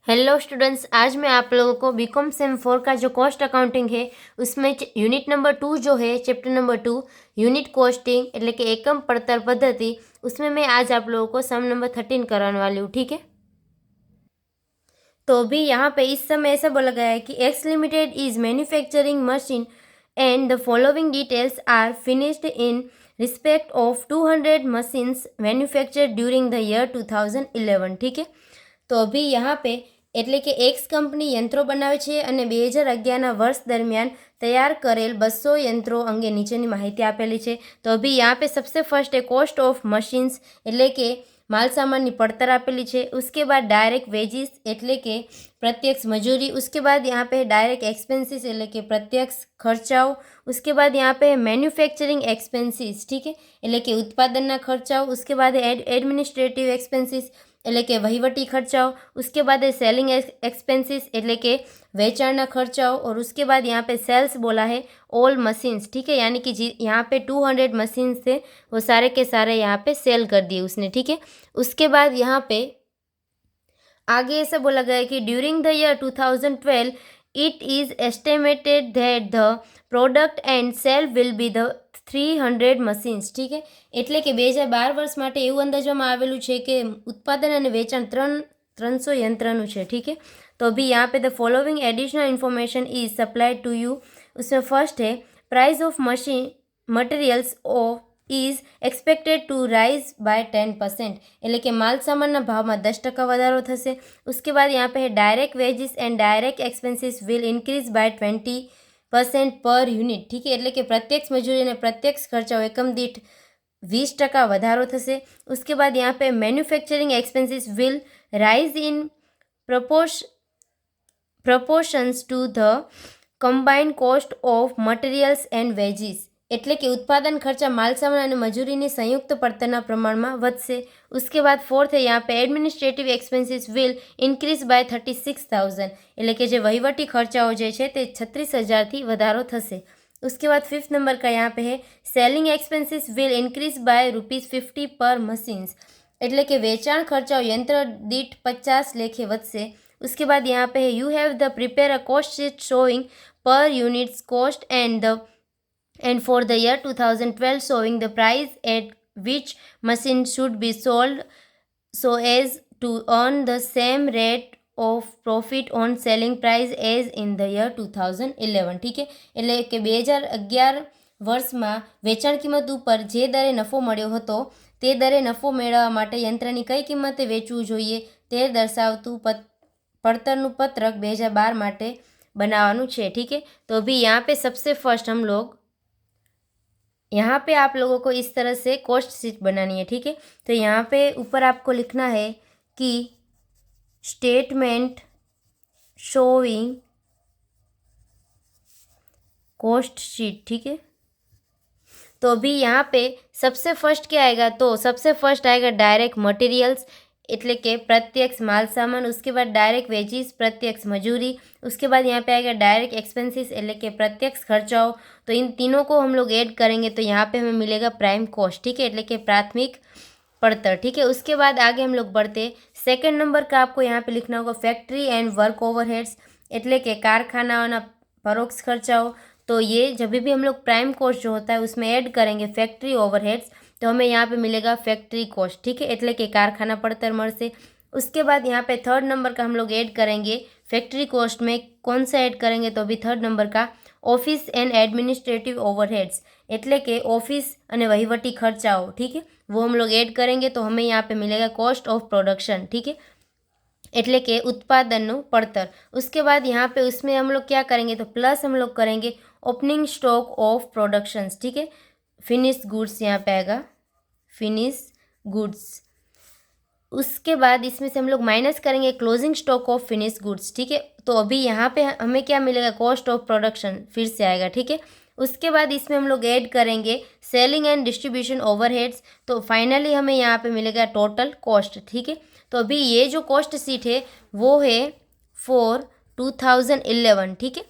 Hello students, आज मैं आप लोगों को बीकॉम सेम 4 का जो कॉस्ट अकाउंटिंग है उसमें यूनिट नंबर 2 जो है चैप्टर नंबर 2 यूनिट कॉस्टिंग એટલે કે એકમ પડતર પદ્ધતિ उसमें मैं आज आप लोगों को सम नंबर 13 कराने वाली हूँ। ठीक है, तो अभी यहाँ पे इस समय ऐसा बोला गया है कि X limited is manufacturing machine and the following details are finished in respect of 200 machines manufactured during the year 2011। ठीक है, तो अभी यहाँ पे એટલે કે એક્સ કંપની યંત્રો બનાવે છે અને 2011ના વર્ષ દરમિયાન તૈયાર કરેલ 200 યંત્રો અંગે નીચેની માહિતી આપેલી છે। તો અભી यहाँ पे सबसे फर्स्ट है कॉस्ट ऑफ मशीन्स એટલે કે माल सामानની પડતર આપેલી છે। उसके बाद डायरेक्ट वेजिस એટલે કે प्रत्यक्ष मजूरी। उसके बाद यहाँ पे डायरेक्ट एक्सपेंसिस એટલે કે प्रत्यक्ष खर्चाओ। उसके बाद यहाँ पे मैन्युफैक्चरिंग एक्सपेंसिस, ठीक है, એટલે કે उत्पादनના खर्चाओ। उसके बाद एडमिनिस्ट्रेटिव एक्सपेंसिस એટલે કે વહીવટી ખર્ચાઓ। उसके बाद सेलिंग एक्सपेंसिस એટલે કે વેચાણના ખર્ચાઓ। और उसके बाद यहाँ पे सेल्स बोला है ऑल मशीन्स, ठीक है, यानी कि यहाँ पे 200 मशीन्स थे वो सारे के सारे यहाँ पे सेल कर दिए उसने। ठीक है, उसके बाद यहाँ पे आगे ऐसा बोला गया है कि during the year 2012 it is estimated that the product and sale will be the 300 machines. ठीक है, એટલે કે 2012 વર્ષ માટે એવું અંદાજવામાં આવેલું છે કે ઉત્પાદન અને વેચાણ 300 યંત્રનું છે। ठीक है, तो अभी यहाँ पे the following additional information is supplied to you. उसमें फर्स्ट है price of machine materials of is expected to rise by 10%, એટલે કે માલ સામાનના ભાવમાં 10% વધારો થશે। उसके बाद यहाँ पे है direct wages and direct expenses will increase by 20% per unit. ठीक है, એટલે કે प्रत्यक्ष मजूरी અને प्रत्यक्ष खर्चाओ एकम दीठ 20% વધારો થશે। उसके बाद यहाँ पे manufacturing expenses will rise in proportions to the combined cost of materials and wages, એટલે કે उत्पादन खर्चा माल सामान અને મજૂરીની સંયુક્ત પડતરના પ્રમાણમાં વધશે। उसके बाद फोर्थ है यहाँ पे administrative expenses will increase bye 36,000, એટલે કે જે વહીવટી ખર્ચાઓ જે છે તે 36,000 થી વધારો થશે। उसके बाद फिफ्थ नंबर का यहाँ पे है selling expenses will increase bye ₹50 पर मशीन्स, એટલે કે વેચાણ ખર્ચાઓ यंत्र દીઠ 50 લેખે વધશે। उसके बाद यहाँ पे है you have the prepare a cost sheet showing per units cost and for the year 2012 showing the price at which machine should be sold so as to earn the same rate of profit on selling price as in the year 2011। ठीक है, એટલે કે 2011 વર્ષમાં વેચાણ કિંમત ઉપર જે દરે નફો મળ્યો હતો તે દરે નફો મેળવવા માટે યંત્રની કઈ કિંમતે વેચવું જોઈએ તે દર્શાવતું પડતરનું પત્રક 2012 માટે बनावानु छे। ठीक है, तो अभी यहाँ पे सबसे फर्स्ट हम लोग यहाँ पे आप लोगों को इस तरह से कॉस्ट शीट बनानी है। ठीक है, तो यहाँ पे ऊपर आपको लिखना है कि स्टेटमेंट शोइंग कॉस्ट शीट। ठीक है, तो अभी यहाँ पे सबसे फर्स्ट क्या आएगा, तो सबसे फर्स्ट आएगा डायरेक्ट मटेरियल्स એટલે કે प्रत्यक्ष माल सामान। उसके बाद डायरेक्ट वेजिस प्रत्यक्ष मजूरी। उसके बाद यहाँ पे आएगा डायरेक्ट एक्सपेंसिस એટલે કે प्रत्यक्ष खर्चाओं। तो इन तीनों को हम लोग ऐड करेंगे तो यहाँ पे हमें मिलेगा प्राइम कॉस्ट। ठीक है, એટલે કે प्राथमिक પડતર। ठीक है, उसके बाद आगे हम लोग बढ़ते सेकंड नंबर का आपको यहाँ पे लिखना होगा फैक्ट्री एंड वर्क ओवरहेड्स એટલે કે कारखानाओं परोक्ष खर्चाओं। तो ये जब भी हम लोग प्राइम कॉस्ट जो होता है उसमें ऐड करेंगे फैक्ट्री ओवरहेड्स तो हमें यहाँ पे मिलेगा फैक्ट्री कॉस्ट। ठीक है, એટલે કે कारखाना પડતર મળશે। उसके बाद यहाँ पे थर्ड नंबर का हम लोग ऐड करेंगे फैक्ट्री कॉस्ट में कौन सा ऐड करेंगे, तो अभी थर्ड नंबर का ऑफिस एंड एडमिनिस्ट्रेटिव ओवरहेड्स એટલે કે ऑफिस અને વહીવટી ખર્ચાઓ। ठीक है, वो हम लोग ऐड करेंगे तो हमें यहाँ पे मिलेगा कॉस्ट ऑफ प्रोडक्शन। ठीक है, એટલે કે उत्पादनનું પડતર। उसके बाद यहाँ पे उसमें हम लोग क्या करेंगे, तो प्लस हम लोग करेंगे ओपनिंग स्टॉक ऑफ प्रोडक्शंस। ठीक है, फिनिश गुड्स यहाँ पे आएगा फिनिश गुड्स। उसके बाद इसमें से हम लोग माइनस करेंगे closing stock of finish goods. ठीक है, तो अभी यहाँ पे हमें क्या मिलेगा, कॉस्ट ऑफ प्रोडक्शन फिर से आएगा। ठीक है, उसके बाद इसमें हम लोग ऐड करेंगे सेलिंग एंड डिस्ट्रीब्यूशन ओवरहेड्स। तो फाइनली हमें यहाँ पे मिलेगा टोटल कॉस्ट। ठीक है, तो अभी ये जो कॉस्ट शीट है वो है फॉर 2011। ठीक है,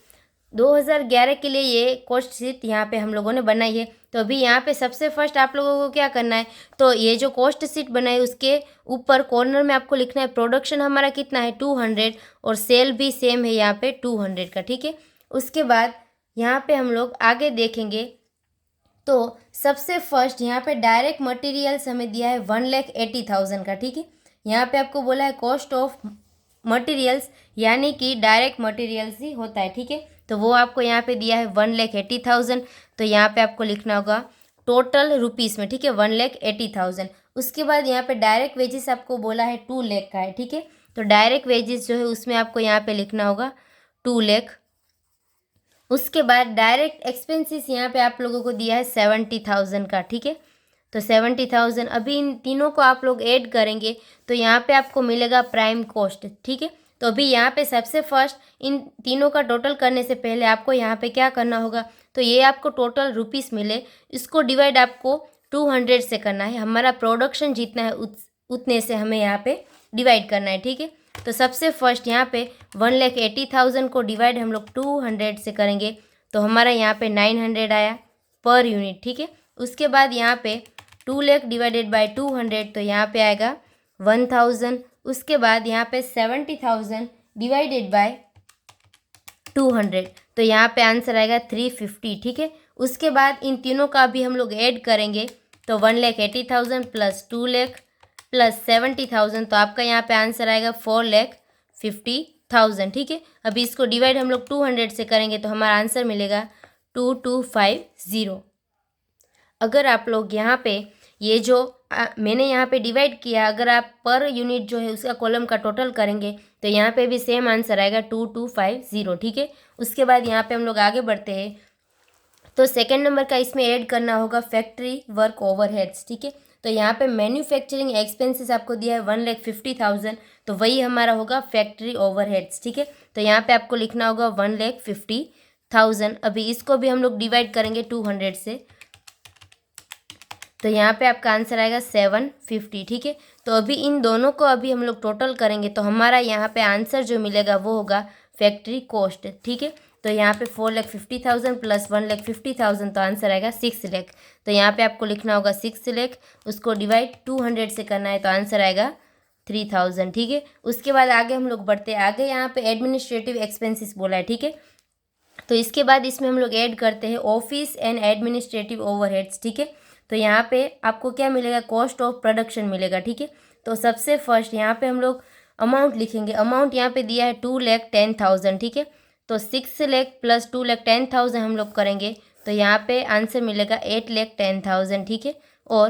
2011 के लिए ये कॉस्ट शीट यहाँ पे हम लोगों ने बनाई है। तो अभी यहाँ पे सबसे फर्स्ट आप लोगों को क्या करना है, तो ये जो कॉस्ट शीट बनाई उसके ऊपर कॉर्नर में आपको लिखना है प्रोडक्शन हमारा कितना है 200 और सेल भी सेम है यहाँ पे 200 का, ठीक है। उसके बाद यहाँ पे हम लोग आगे देखेंगे तो सबसे फर्स्ट यहाँ पे डायरेक्ट मटेरियल्स हमें दिया है 1,80,000 का, ठीक है। यहाँ पे आपको बोला है कॉस्ट ऑफ मटेरियल्स, यानी कि डायरेक्ट मटेरियल्स ही होता है, ठीक है। तो वो आपको यहाँ पे दिया है 1,80,000। तो यहाँ पे आपको लिखना होगा टोटल रुपीज़ में, ठीक है, 1,80,000। उसके बाद यहाँ पे डायरेक्ट वेजेस आपको बोला है 2 लाख का है, ठीक है। तो डायरेक्ट वेजेस जो है उसमें आपको यहाँ पे लिखना होगा 2 लाख। उसके बाद डायरेक्ट एक्सपेंसेस यहाँ पे आप लोगों को दिया है 70,000 का, ठीक है। तो 70,000 अभी इन तीनों को आप लोग ऐड करेंगे तो यहाँ पे आपको मिलेगा प्राइम कॉस्ट, ठीक है। तो अभी यहाँ पे सबसे फर्स्ट इन तीनों का टोटल करने से पहले आपको यहाँ पे क्या करना होगा, तो ये आपको टोटल रुपीस मिले, इसको डिवाइड आपको 200 से करना है। हमारा प्रोडक्शन जितना है उतने से हमें यहाँ पे डिवाइड करना है, ठीक है। तो सबसे फर्स्ट यहाँ पे 1,80,000 को डिवाइड हम लोग 200 से करेंगे तो हमारा यहाँ पे 900 आया पर यूनिट, ठीक है। उसके बाद यहाँ पे 2 लाख डिवाइडेड बाय 200 तो यहाँ पे आएगा 1,000। उसके बाद यहाँ पे 70,000 डिवाइडेड बाय 200 तो यहाँ पे आंसर आएगा 350, ठीक है। उसके बाद इन तीनों का भी हम लोग ऐड करेंगे तो 1,80,000 प्लस 2 लाख प्लस 70,000 तो आपका यहाँ पे आंसर आएगा 4,50,000, ठीक है। अभी इसको डिवाइड हम लोग 200 से करेंगे तो हमारा आंसर मिलेगा 2250। अगर आप लोग यहाँ पे ये जो मैंने यहाँ पे डिवाइड किया, अगर आप पर यूनिट जो है उसका कॉलम का टोटल करेंगे तो यहाँ पे भी सेम आंसर आएगा 2250, ठीक है। उसके बाद यहाँ पे हम लोग आगे बढ़ते हैं तो सेकेंड नंबर का इसमें ऐड करना होगा फैक्ट्री वर्क ओवरहेड्स, ठीक है। तो यहाँ पे मैन्युफैक्चरिंग एक्सपेंसेस आपको दिया है 1,50,000 तो वही हमारा होगा फैक्ट्री ओवरहेड्स, ठीक है। तो यहाँ पे आपको लिखना होगा 1,50,000। अभी इसको भी हम लोग डिवाइड करेंगे 200 से तो यहाँ पे आपका आंसर आएगा 750, ठीक है। तो अभी इन दोनों को अभी हम लोग टोटल करेंगे तो हमारा यहाँ पे आंसर जो मिलेगा वो होगा फैक्ट्री कॉस्ट, ठीक है। तो यहाँ पे 4,50,000 प्लस 1,50,000 तो आंसर आएगा 6 लाख। तो यहाँ पे आपको लिखना होगा 6 लाख, उसको डिवाइड 200 से करना है तो आंसर आएगा 3,000, ठीक है। उसके बाद आगे हम लोग बढ़ते हैं, आगे यहाँ पे एडमिनिस्ट्रेटिव एक्सपेंसेस बोला है, ठीक है। तो इसके बाद इसमें हम लोग ऐड करते हैं ऑफिस एंड एडमिनिस्ट्रेटिव ओवरहेड्स, ठीक है। तो यहाँ पे आपको क्या मिलेगा, कॉस्ट ऑफ प्रोडक्शन मिलेगा, ठीक है। तो सबसे फर्स्ट यहाँ पे हम लोग अमाउंट लिखेंगे, अमाउंट यहाँ पे दिया है 2,10,000, ठीक है। तो 6 लाख प्लस 2,10,000 हम लोग करेंगे तो यहाँ पे आंसर मिलेगा 8,10,000, ठीक है। और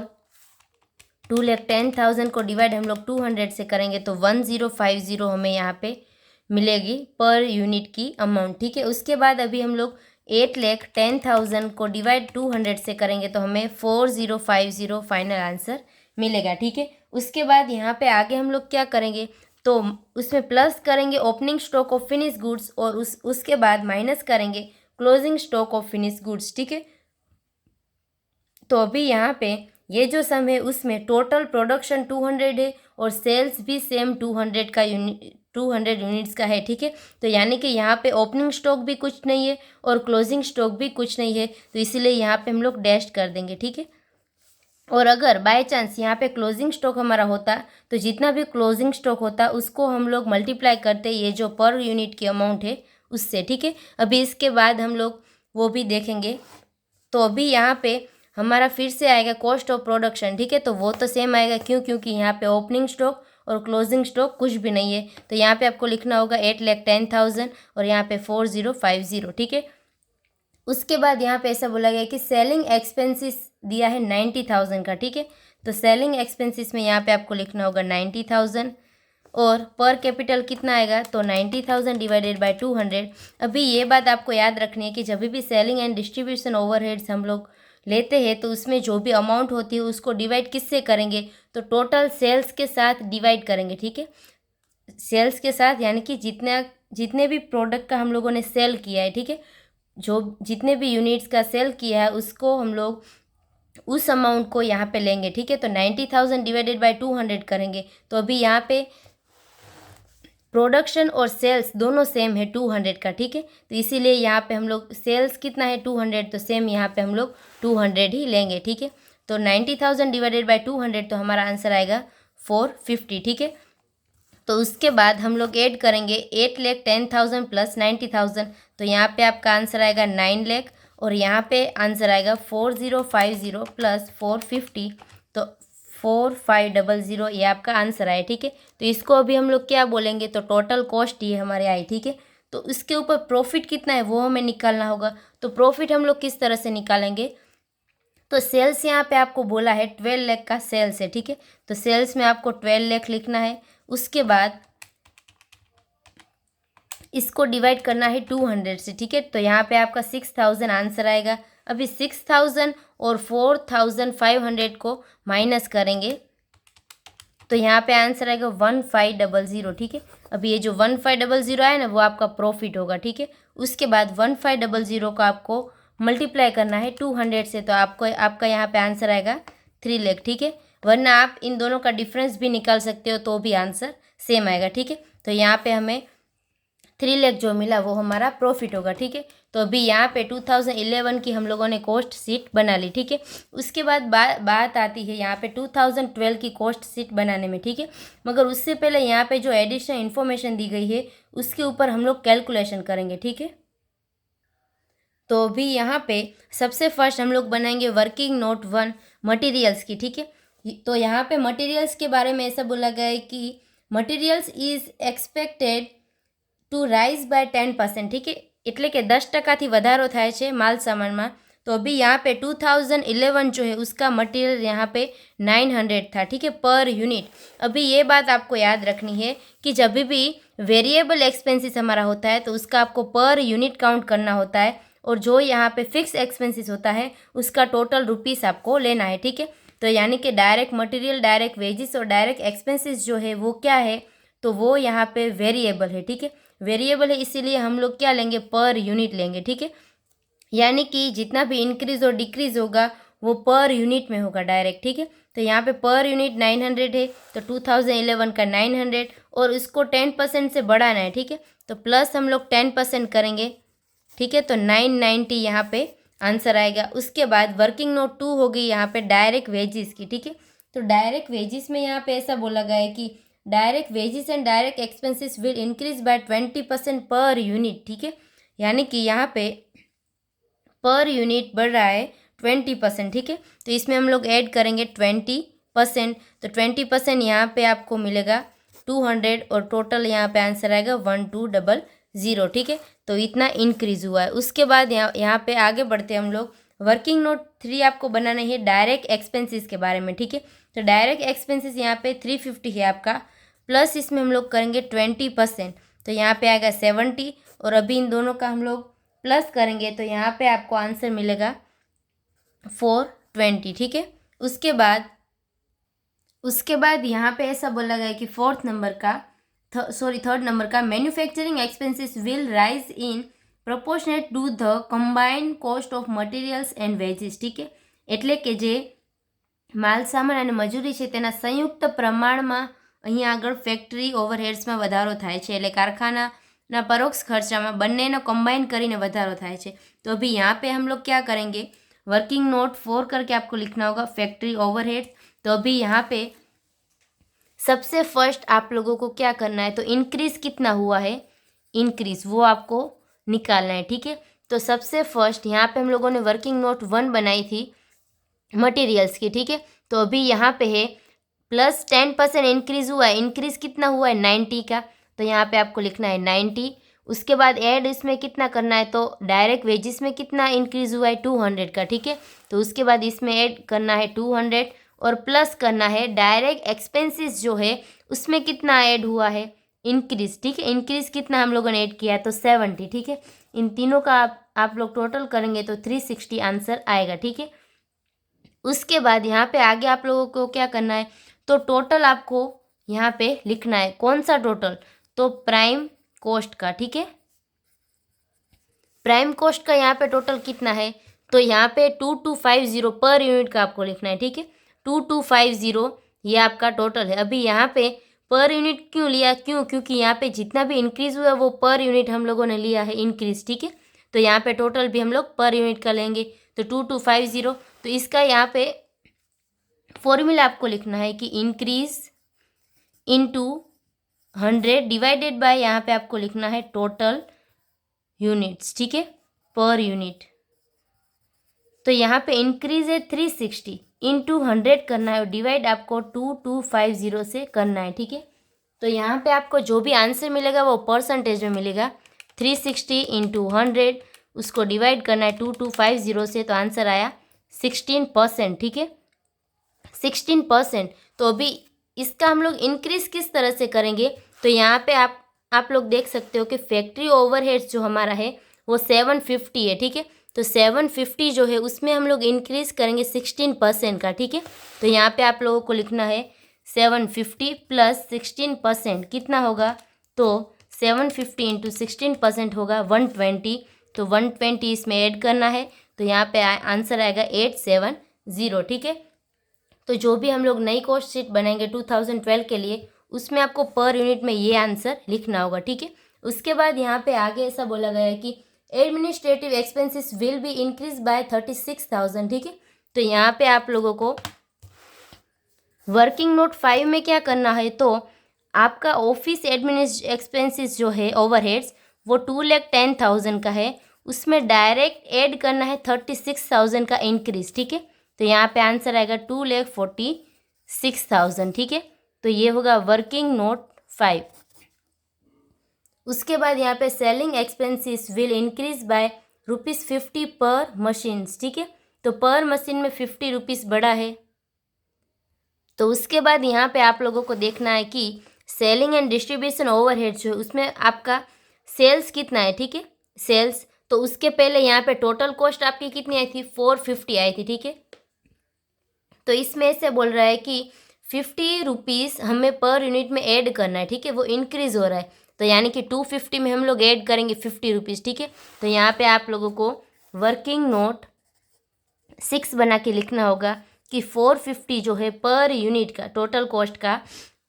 2,10,000 को डिवाइड हम लोग 200 से करेंगे तो 1050 हमें यहाँ पे मिलेगी पर यूनिट की अमाउंट, ठीक है। उसके बाद अभी हम लोग 8,10,000 को डिवाइड 200 से करेंगे तो हमें 4050 फाइनल आंसर मिलेगा, ठीक है। उसके बाद यहाँ पे आगे हम लोग क्या करेंगे, तो उसमें प्लस करेंगे opening stock of finish goods और उसके बाद माइनस करेंगे closing stock of finish goods, ठीक है। तो अभी यहाँ पे ये जो सम है उसमें टोटल प्रोडक्शन 200 है और सेल्स भी सेम 200 का 200 यूनिट्स का है, ठीक है। तो यानी कि यहाँ पे ओपनिंग स्टॉक भी कुछ नहीं है और क्लोजिंग स्टॉक भी कुछ नहीं है, तो इसीलिए यहाँ पे हम लोग डैश कर देंगे, ठीक है। और अगर बाय चांस यहाँ पे क्लोजिंग स्टॉक हमारा होता तो जितना भी क्लोजिंग स्टॉक होता उसको हम लोग मल्टीप्लाई करते ये जो पर यूनिट की अमाउंट है उससे, ठीक है। अभी इसके बाद हम लोग वो भी देखेंगे। तो अभी यहाँ पे हमारा फिर से आएगा कॉस्ट ऑफ प्रोडक्शन, ठीक है। तो वो तो सेम आएगा क्योंकि यहाँ पे ओपनिंग स्टॉक और क्लोजिंग स्टॉक कुछ भी नहीं है, तो यहाँ पे आपको लिखना होगा 8,10,000 और यहाँ पे 4050, ठीक है। उसके बाद यहाँ पे ऐसा बोला गया कि सेलिंग एक्सपेंसेस दिया है 90,000 का, ठीक है। तो सेलिंग एक्सपेंसेस में यहाँ पे आपको लिखना होगा 90,000 और पर कैपिटल कितना आएगा, तो 90,000 डिवाइडेड बाय 200। अभी ये बात आपको याद रखनी है कि जब भी सेलिंग एंड डिस्ट्रीब्यूशन ओवरहेड्स हम लोग लेते हैं तो उसमें जो भी अमाउंट होती है उसको डिवाइड किससे करेंगे, तो टोटल सेल्स के साथ डिवाइड करेंगे, ठीक है। सेल्स के साथ यानी कि जितने भी प्रोडक्ट का हम लोगों ने सेल किया है, ठीक है, जो जितने भी यूनिट्स का सेल किया है उसको हम लोग उस अमाउंट को यहाँ पे लेंगे, ठीक है। तो 90,000 डिवाइडेड बाय 200 करेंगे तो अभी यहाँ पे प्रोडक्शन और सेल्स दोनों सेम है 200 का, ठीक है। तो इसीलिए यहाँ पे हम लोग सेल्स कितना है 200, तो सेम यहाँ पे हम लोग 200 ही लेंगे, ठीक है। तो 90,000 डिवाइडेड बाय 200, तो हमारा आंसर आएगा 450, ठीक है। तो उसके बाद हम लोग ऐड करेंगे 8,10,000 प्लस 90,000, तो यहाँ पे आपका आंसर आएगा 9 लाख, और यहाँ पे आंसर आएगा 4050 प्लस 450, तो 4500 ये आपका आंसर आए, ठीक है। तो इसको अभी हम लोग क्या बोलेंगे, तो टोटल कॉस्ट ये हमारे आई, ठीक है। तो उसके ऊपर प्रॉफिट कितना है वो हमें निकालना होगा। तो प्रॉफिट हम लोग किस तरह से निकालेंगे, तो सेल्स यहाँ पे आपको बोला है 12 लाख का सेल्स है, ठीक है। तो सेल्स में आपको 12 लाख लिखना है। उसके बाद इसको डिवाइड करना है 200 से, ठीक है। तो यहाँ पे आपका 6000 आंसर आएगा। अभी 6000 और 4500 को माइनस करेंगे, तो यहाँ पे आंसर आएगा 1500, ठीक है। अभी ये जो 1500 आया ना वो आपका प्रॉफिट होगा, ठीक है। उसके बाद 1500 को आपको मल्टीप्लाई करना है 200 से, तो आपका यहाँ पे आंसर आएगा 3 लाख, ठीक है। वरना आप इन दोनों का डिफरेंस भी निकाल सकते हो तो भी आंसर सेम आएगा, ठीक है। तो यहाँ पे हमें 3 लाख जो मिला वो हमारा प्रॉफिट होगा, ठीक है। तो अभी यहाँ पे 2011 की हम लोगों ने कॉस्ट शीट बना ली, ठीक है। उसके बाद बात आती है यहाँ पे 2012 की कॉस्ट शीट बनाने में, ठीक है। मगर उससे पहले यहाँ पे जो एडिशनल इन्फॉर्मेशन दी गई है उसके ऊपर हम लोग कैलकुलेशन करेंगे, ठीक है। तो अभी यहाँ पे सबसे फर्स्ट हम लोग बनाएंगे वर्किंग नोट 1 मटेरियल्स की, ठीक है। तो यहाँ पे मटेरियल्स के बारे में ऐसा बोला गया है कि materials is expected to rise by 10%, ठीक है। એટલે કે 10% વધારો થાય છે માલ સામાનમાં। तो अभी यहाँ पे 2011 जो है उसका मटेरियल यहाँ पे 900 था, ठीक है, पर यूनिट। अभी ये बात आपको याद रखनी है कि जब भी वेरिएबल एक्सपेंसेस हमारा होता है तो उसका आपको पर यूनिट काउंट करना होता है, और जो यहाँ पे फिक्स एक्सपेंसेस होता है उसका टोटल रुपीस आपको लेना है, ठीक है। तो यानी कि डायरेक्ट मटेरियल, डायरेक्ट वेजिस और डायरेक्ट एक्सपेंसेस जो है वो क्या है, तो वो यहाँ पे वेरिएबल है, ठीक है। वेरिएबल है इसीलिए हम लोग क्या लेंगे, पर यूनिट लेंगे, ठीक है। यानी कि जितना भी इंक्रीज और डिक्रीज होगा वो पर यूनिट में होगा डायरेक्ट, ठीक है। तो यहाँ पे पर यूनिट 900 है, तो 2011 का 900, और इसको 10% से बढ़ाना है, ठीक है। तो प्लस हम लोग 10% करेंगे, ठीक है। तो 990 यहाँ पे आंसर आएगा। उसके बाद वर्किंग नोट 2 होगी यहाँ पे डायरेक्ट वेजिस की, ठीक है। तो डायरेक्ट वेजिस में यहाँ पे ऐसा बोला गया है कि direct wages and direct expenses will increase by 20% per unit, ठीक है। यानी कि यहाँ पे पर यूनिट बढ़ रहा है 20%, ठीक है। तो इसमें हम लोग ऐड करेंगे 20%, तो 20% यहाँ पे आपको मिलेगा 200, और टोटल यहाँ पे आंसर आएगा 1200, ठीक है। तो इतना इंक्रीज हुआ है। उसके बाद यहाँ पे आगे बढ़ते हम लोग वर्किंग नोट 3 आपको बनाना है डायरेक्ट एक्सपेंसेस के बारे में, ठीक है। तो डायरेक्ट एक्सपेंसेस यहाँ पे 350 है आपका, प्लस इसमें हम लोग करेंगे 20%, तो यहाँ पे आएगा 70, और अभी इन दोनों का हम लोग प्लस करेंगे तो यहाँ पे आपको आंसर मिलेगा 420, ठीक है। उसके बाद यहाँ पे ऐसा बोला गया कि थर्ड नंबर का manufacturing expenses will rise in proportionate to the combined cost of materials and wages, ठीक है। એટલે કે જે માલ સામાન અને મજૂરી છે તેના સંયુક્ત પ્રમાણમાં અહીં આગળ ફેક્ટરી ઓવરહેડ્સમાં વધારો થાય છે, એટલે कारखाना परोक्ष खर्चाમાં બંનેનો કમ્બાઇન કરીને વધારો થાય છે। तो अभी यहाँ पे हम लोग क्या करेंगे, वर्किंग नोट 4 करके आपको लिखना होगा फैक्ट्री ओवरहेड्स। तो अभी यहाँ पे सबसे फर्स्ट आप लोगों को क्या करना है, तो इंक्रीज कितना हुआ है, इंक्रीज वो आपको निकालना है, ठीक है। तो सबसे फर्स्ट यहाँ पे हम लोगों ने वर्किंग नोट 1 बनाई थी मटेरियल्स की, ठीक है। तो अभी यहाँ पे है प्लस 10% इंक्रीज हुआ है। इंक्रीज कितना हुआ है 90 का, तो यहाँ पे आपको लिखना है 90। उसके बाद ऐड इसमें कितना करना है, तो डायरेक्ट वेजिस में कितना इंक्रीज हुआ है 200 का, ठीक है। तो उसके बाद इसमें ऐड करना है 200, और प्लस करना है डायरेक्ट एक्सपेंसेस जो है उसमें कितना ऐड हुआ है, इंक्रीज, ठीक है। इंक्रीज कितना हम लोगों ने ऐड किया है, तो 70, ठीक है। इन तीनों का आप लोग टोटल करेंगे तो 360 आंसर आएगा, ठीक है। उसके बाद यहाँ पे आगे आप लोगों को क्या करना है, तो टोटल आपको यहाँ पे लिखना है। कौन सा टोटल, तो प्राइम कॉस्ट का, ठीक है। प्राइम कॉस्ट का यहाँ पे टोटल कितना है, तो यहाँ पे 2250 पर यूनिट का आपको लिखना है, ठीक है। 2250 ये आपका टोटल है। अभी यहाँ पे पर यूनिट क्यों लिया, क्योंकि यहाँ पे जितना भी इंक्रीज़ हुआ वो पर यूनिट हम लोगों ने लिया है इंक्रीज़, ठीक है। तो यहाँ पे टोटल भी हम लोग पर यूनिट का लेंगे, तो 2250। तो इसका यहाँ पे फॉर्मूला आपको लिखना है कि इंक्रीज़ इनटू 100 डिवाइडेड बाय, यहाँ पे आपको लिखना है टोटल यूनिट्स, ठीक है, पर यूनिट। तो यहाँ पे इंक्रीज है 360 इंटू 100 करना है और डिवाइड आपको 2250 से करना है, ठीक है। तो यहाँ पे आपको जो भी आंसर मिलेगा वो परसेंटेज में मिलेगा। 360 इंटू 100 उसको डिवाइड करना है 2250 से, तो आंसर आया 16%, ठीक है, 16%। तो अभी इसका हम लोग इंक्रीज किस तरह से करेंगे, तो यहाँ पे आप लोग देख सकते हो कि फैक्ट्री ओवरहेड्स जो हमारा है वो 750 है, ठीक है। तो 750 जो है उसमें हम लोग इंक्रीज करेंगे 16% का, ठीक है। तो यहाँ पे आप लोगों को लिखना है 750 प्लस 16% कितना होगा, तो 750 इंटू 16% होगा 120। तो 120 इसमें ऐड करना है, तो यहाँ पे आंसर आएगा 870, ठीक है। तो जो भी हम लोग नई कॉस्ट शीट बनाएंगे 2012 के लिए, उसमें आपको पर यूनिट में ये आंसर लिखना होगा, ठीक है। उसके बाद यहाँ पे आगे ऐसा बोला गया है कि administrative expenses will be increase by 36,000, ठीक है। तो यहाँ पे आप लोगों को वर्किंग नोट 5 में क्या करना है, तो आपका ऑफिस एक्सपेंसेस जो है ओवरहेड्स वो 2,10,000 का है, उसमें डायरेक्ट ऐड करना है 36,000 का इंक्रीज, ठीक है। तो यहाँ पे आंसर आएगा 2,46,000, ठीक है। तो ये होगा वर्किंग नोट 5। उसके बाद यहाँ पे selling expenses will increase bye ₹50 पर मशीन, ठीक है। तो पर मशीन में 50 रुपीज़ बढ़ा है। तो उसके बाद यहाँ पे आप लोगों को देखना है कि सेलिंग एंड डिस्ट्रीब्यूशन ओवरहेड जो है उसमें आपका सेल्स कितना है, ठीक है, सेल्स। तो उसके पहले यहाँ पे टोटल कॉस्ट आपकी कितनी आई थी, 450 आई थी, ठीक है। तो इसमें से बोल रहा है कि 50 रुपीज़ हमें पर यूनिट में ऐड करना है, ठीक है, वो इंक्रीज़ हो रहा है। तो यानी कि 250 में हम लोग ऐड करेंगे 50 रुपीज़, ठीक है। तो यहाँ पे आप लोगों को वर्किंग नोट 6 बना के लिखना होगा कि 450 जो है पर यूनिट का टोटल कॉस्ट का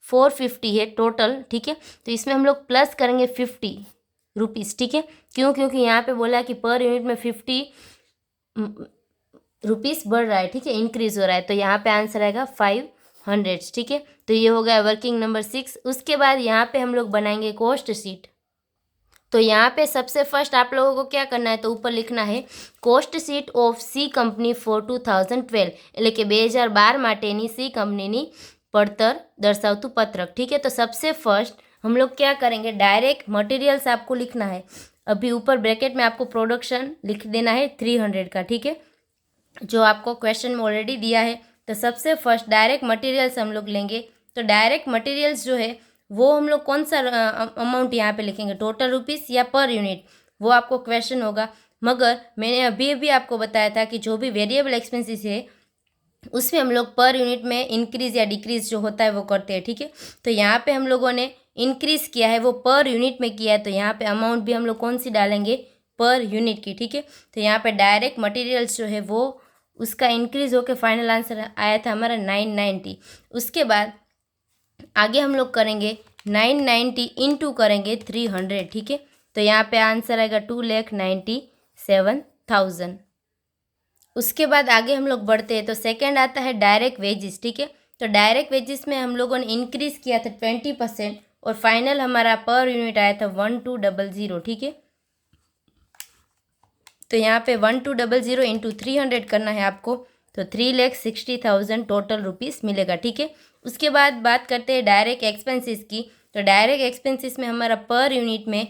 450 है टोटल, ठीक है। तो इसमें हम लोग प्लस करेंगे 50 रुपीज़, ठीक है। क्योंकि यहाँ पे बोला है कि पर यूनिट में 50 रुपीज़ बढ़ रहा है, ठीक है, इंक्रीज़ हो रहा है। तो यहाँ पे आंसर आएगा 500, ठीक है। तो ये हो गया वर्किंग नंबर 6। उसके बाद यहाँ पे हम लोग बनाएंगे कॉस्ट शीट। तो यहाँ पे सबसे फर्स्ट आप लोगों को क्या करना है, तो ऊपर लिखना है cost sheet of C company four 2012, એટલે કે 2012 માટેની સી કંપનીની પડતર દર્શાવતું પત્રક, ठीक है। तो सबसे फर्स्ट हम लोग क्या करेंगे, डायरेक्ट मटेरियल्स आपको लिखना है। अभी ऊपर ब्रैकेट में आपको प्रोडक्शन लिख देना है 300 का, ठीक है, जो आपको क्वेश्चन में ऑलरेडी दिया है। तो सबसे फर्स्ट डायरेक्ट मटेरियल्स हम लोग लेंगे। तो डायरेक्ट मटेरियल्स जो है वो हम लोग कौन सा अमाउंट यहाँ पे लिखेंगे, टोटल रुपीज़ या पर यूनिट, वो आपको क्वेश्चन होगा। मगर मैंने अभी आपको बताया था कि जो भी वेरिएबल एक्सपेंसेस है उसमें हम लोग पर यूनिट में इंक्रीज़ या डिक्रीज़ जो होता है वो करते हैं, ठीक है। तो यहाँ पे हम लोगों ने इंक्रीज़ किया है, वो पर यूनिट में किया है, तो यहाँ पे अमाउंट भी हम लोग कौन सी डालेंगे, पर यूनिट की, ठीक है। तो यहाँ पे डायरेक्ट मटेरियल्स जो है वो उसका इंक्रीज़ होकर फाइनल आंसर आया था हमारा 990। उसके बाद आगे हम लोग करेंगे 990 इंटू करेंगे 300, ठीक है। तो यहाँ पे आंसर आएगा 2,97,000। उसके बाद आगे हम लोग बढ़ते हैं। तो सेकंड आता है डायरेक्ट वेजेस, ठीक है। तो डायरेक्ट वेजेस में हम लोगों ने इंक्रीज़ किया था 20% और फाइनल हमारा पर यूनिट आया था 1200, ठीक है। तो यहाँ पे 1200 इंटू 300 करना है आपको, तो 3,60,000 टोटल रुपीज़ मिलेगा, ठीक है। उसके बाद बात करते हैं डायरेक्ट एक्सपेंसेस की। तो डायरेक्ट एक्सपेंसेस में हमारा पर यूनिट में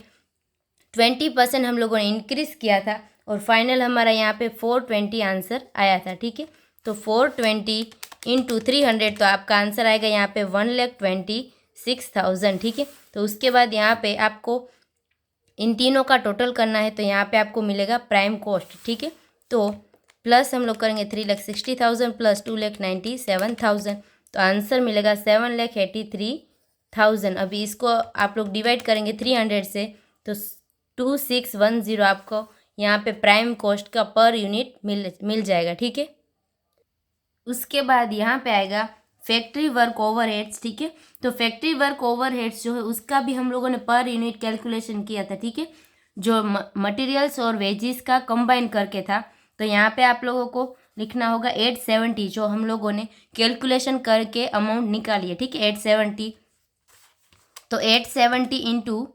20% हम लोगों ने इंक्रीज़ किया था और फाइनल हमारा यहाँ पे 420 आंसर आया था, ठीक है। तो 420 इंटू 300, तो आपका आंसर आएगा यहाँ पे 1,26,000, ठीक है। तो उसके बाद यहाँ पे आपको इन तीनों का टोटल करना है। तो यहाँ पे आपको मिलेगा प्राइम कॉस्ट, ठीक है। तो प्लस हम लोग करेंगे 3,60,000 प्लस 2,97,000, तो आंसर मिलेगा 7,83,000। अभी इसको आप लोग डिवाइड करेंगे 300 से, तो 2610 आपको यहाँ पे प्राइम कॉस्ट का पर यूनिट मिल जाएगा, ठीक है। उसके बाद यहाँ पे आएगा फैक्ट्री वर्क ओवरहेड्स, ठीक है। तो फैक्ट्री वर्क ओवरहेड्स जो है उसका भी हम लोगों ने पर यूनिट कैलकुलेशन किया था, ठीक है, जो मटेरियल्स और वेजेस का कंबाइन करके था। तो यहाँ पे आप लोगों को लिखना होगा 870, जो हम लोगों ने कैलकुलेशन करके अमाउंट निकाली है, ठीक है, 870। तो 870 इंटू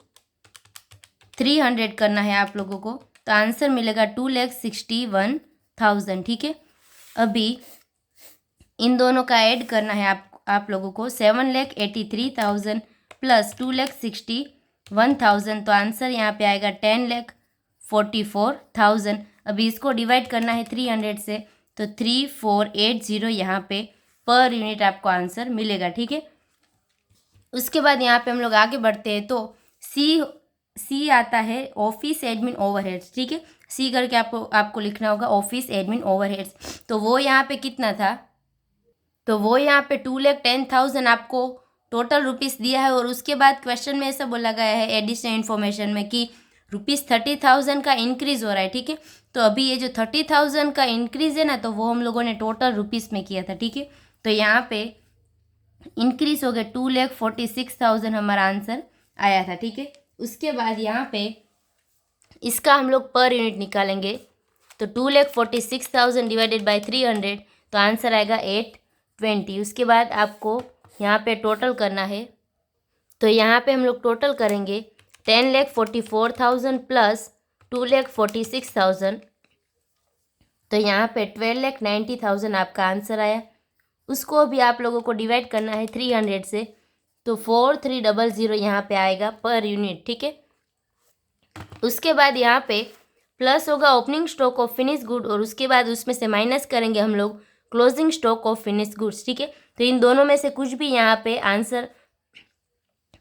300 करना है आप लोगों को, तो आंसर मिलेगा 2,61,000, ठीक है। अभी इन दोनों का ऐड करना है आप लोगों को, 7,83,000 प्लस 2,61,000, तो आंसर यहाँ पे आएगा 10,44,000। अभी इसको डिवाइड करना है 300 से, तो 3480 यहाँ पे पर यूनिट आपको आंसर मिलेगा, ठीक है। उसके बाद यहाँ पे हम लोग आगे बढ़ते हैं, तो सी आता है ऑफिस एडमिन ओवरहेड्स, ठीक है। सी करके आपको लिखना होगा ऑफिस एडमिन ओवरहेड्स। तो वो यहाँ पे कितना था, तो वो यहाँ पे 2,10,000 आपको टोटल रुपीस दिया है, और उसके बाद क्वेश्चन में ऐसा बोला गया है एडिशनल इन्फॉर्मेशन में कि ₹30,000 का इंक्रीज हो रहा है, ठीक है। तो अभी ये जो 30,000 का इंक्रीज है ना, तो वो हम लोगों ने टोटल रुपीस में किया था, ठीक है। तो यहाँ पे इंक्रीज हो गया 2,46,000 हमारा आंसर आया था, ठीक है। उसके बाद यहाँ पे इसका हम लोग पर यूनिट निकालेंगे, तो 2,46,000 डिवाइडेड बाई 300, तो आंसर आएगा 820। उसके बाद आपको यहाँ पे टोटल करना है, तो यहाँ पे हम लोग टोटल करेंगे 10,44,000 प्लस 2,46,000, तो यहाँ पे 12,90,000 आपका आंसर आया। उसको भी आप लोगों को डिवाइड करना है 300 से, तो 4,300 यहाँ पे आएगा पर यूनिट, ठीक है। उसके बाद यहाँ पे प्लस होगा opening stock of finish good, और उसके बाद उसमें से माइनस करेंगे हम लोग closing stock of finish goods, ठीक है। तो इन दोनों में से कुछ भी यहाँ पे आंसर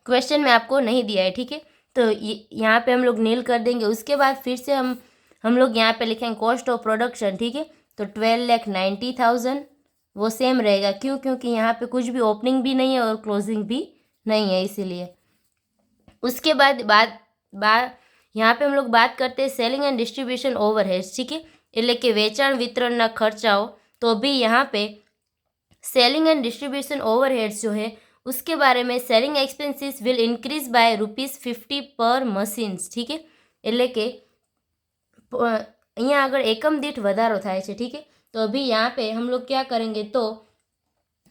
क्वेश्चन में आपको नहीं दिया है, ठीक है। तो यहाँ पे हम लोग नील कर देंगे। उसके बाद फिर से हम लोग यहाँ पे लिखेंगे कॉस्ट ऑफ प्रोडक्शन, ठीक है। तो 12,90,000 वो सेम रहेगा, क्योंकि यहाँ पे कुछ भी ओपनिंग भी नहीं है और क्लोजिंग भी नहीं है, इसीलिए। उसके बाद यहाँ पे हम लोग बात करते हैं सेलिंग एंड डिस्ट्रीब्यूशन ओवरहेड्स, ठीक है, એટલે કે વેચાણ વિતરણના ખર્ચાઓ। तो अभी यहाँ पे सेलिंग एंड डिस्ट्रीब्यूशन ओवरहेड्स जो है उसके बारे में, selling expenses will increase bye ₹50 पर मशीन्स, ठीक है, એટલે કે અહીંયા આગળ એકમ દીઠ વધારો થાય છે, ठीक है। तो अभी यहाँ पे हम लोग क्या करेंगे, तो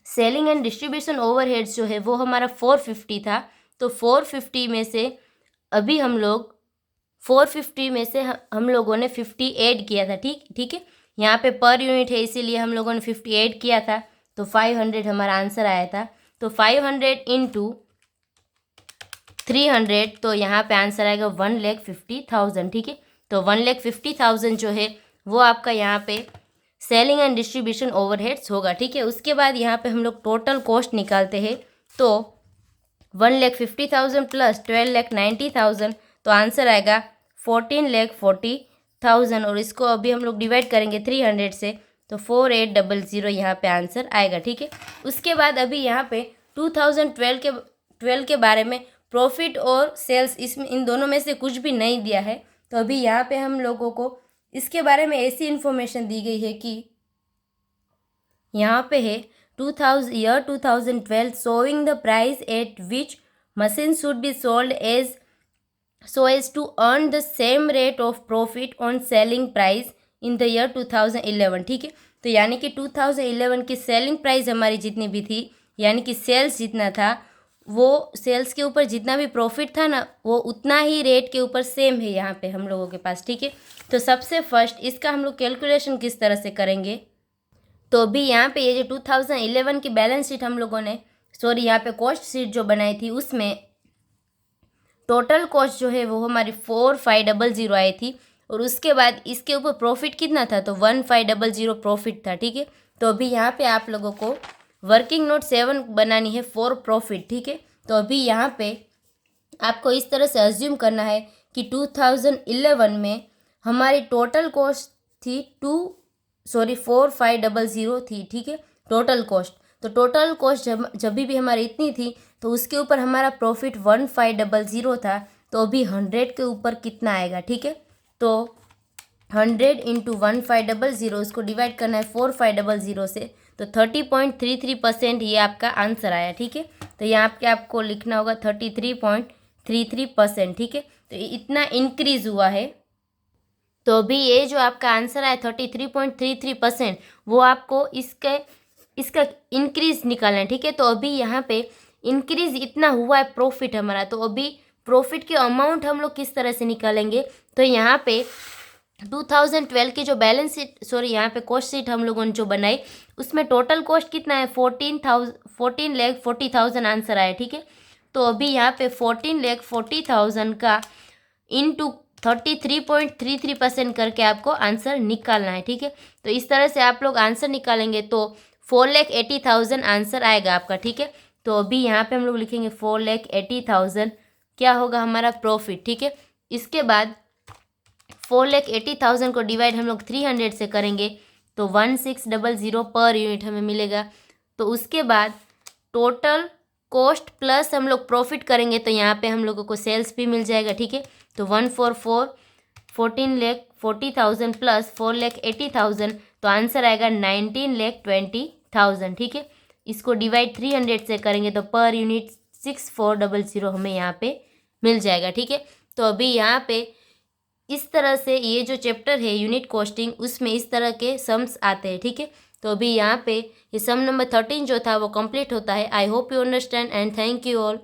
सेलिंग एंड डिस्ट्रीब्यूशन ओवरहेड्स जो है वो हमारा 450 था, तो 450 में से अभी हम लोग 450 में से हम लोगों ने 50 ऐड किया था, ठीक है। यहाँ पे पर यूनिट है इसीलिए हम लोगों ने 50 ऐड किया था, तो 500 हमारा आंसर आया था। तो 500 इंटू 300, तो यहाँ पे आंसर आएगा 1,50,000, ठीक है। तो 1,50,000 जो है वो आपका यहाँ पे सेलिंग एंड डिस्ट्रीब्यूशन ओवरहेड्स होगा, ठीक है। उसके बाद यहाँ पे हम लोग टोटल कॉस्ट निकालते हैं, तो 1,50,000 प्लस 12,90,000, तो आंसर आएगा 14,40,000, और इसको अभी हम लोग डिवाइड करेंगे 300 से, तो 4,800 यहाँ पे आंसर आएगा, ठीक है। उसके बाद अभी यहाँ पे 2012 के बारे में प्रॉफिट और सेल्स, इसमें इन दोनों में से कुछ भी नहीं दिया है। तो अभी यहाँ पे हम लोगों को इसके बारे में ऐसी इन्फॉर्मेशन दी गई है कि यहाँ पे है 2012 showing the price at which machine should be sold so as to earn the same rate of profit on selling price in the year 2011, ठीक है। तो यानी कि 2011 की सेलिंग प्राइस हमारी जितनी भी थी, यानी कि सेल्स जितना था, वो सेल्स के ऊपर जितना भी प्रॉफिट था ना, वो उतना ही रेट के ऊपर सेम है यहाँ पे हम लोगों के पास, ठीक है। तो सबसे फर्स्ट इसका हम लोग कैलकुलेशन किस तरह से करेंगे, तो अभी यहाँ पे ये जो 2011 की बैलेंस शीट हम लोगों ने, सॉरी यहाँ पे कॉस्ट शीट जो बनाई थी, उसमें टोटल कॉस्ट जो है वो हमारी 4,500 आई थी, और उसके बाद इसके ऊपर प्रॉफिट कितना था, तो 1,500 प्रॉफिट था, ठीक है। तो अभी यहाँ पे आप लोगों को वर्किंग नोट 7 बनानी है फॉर प्रॉफिट, ठीक है। तो अभी यहाँ पे आपको इस तरह से अज्यूम करना है कि 2011 में हमारी टोटल कॉस्ट थी 4,500 थी, ठीक है, टोटल कॉस्ट। तो टोटल कॉस्ट जब भी हमारी इतनी थी, तो उसके ऊपर हमारा प्रॉफिट 1,500 था, तो अभी 100 के ऊपर कितना आएगा, ठीक है। तो 100 इंटू 1,500 उसको डिवाइड करना है 4,500 से, तो 30.33% ये आपका आंसर आया। ठीक है, तो यहाँ पे आपको लिखना होगा 33.33%। ठीक है, तो इतना इंक्रीज हुआ है। तो अभी ये जो आपका आंसर आया 33.33%, वो आपको इसका इंक्रीज निकालना है। ठीक है, तो अभी यहाँ पे इंक्रीज इतना हुआ है प्रॉफिट हमारा, तो अभी प्रॉफिट के अमाउंट हम लोग किस तरह से निकालेंगे। तो यहाँ पे 2012 की जो बैलेंस शीट, सॉरी यहाँ पे कॉस्ट शीट हम लोगों ने जो बनाई, उसमें टोटल कॉस्ट कितना है 14,40,000 आंसर आया। ठीक है, तो अभी यहाँ पे 14,40,000 का इंटू 33.33% करके आपको आंसर निकालना है। ठीक है, तो इस तरह से आप लोग आंसर निकालेंगे तो 4,80,000 आंसर आएगा आपका। ठीक है, तो अभी यहाँ पे हम लोग लिखेंगे 4,80,000 क्या होगा हमारा प्रॉफिट। ठीक है, इसके बाद 4,80,000 को डिवाइड हम लोग 300 से करेंगे तो 1600 पर यूनिट हमें मिलेगा। तो उसके बाद टोटल कॉस्ट प्लस हम लोग प्रॉफिट करेंगे तो यहाँ पे हम लोगों को सेल्स भी मिल जाएगा। ठीक है, तो 14,40,000 प्लस 4,80,000, तो आंसर आएगा 19,20,000। ठीक है, इसको डिवाइड 300 से करेंगे तो पर यूनिट 6400 हमें यहाँ पे मिल जाएगा। ठीक है, तो अभी यहाँ पे इस तरह से ये जो चैप्टर है यूनिट कॉस्टिंग, उसमें इस तरह के सम्स आते हैं। ठीक है, तो अभी यहाँ पे ये सम नंबर 13 जो था वो कंप्लीट होता है। I hope you understand and thank you all.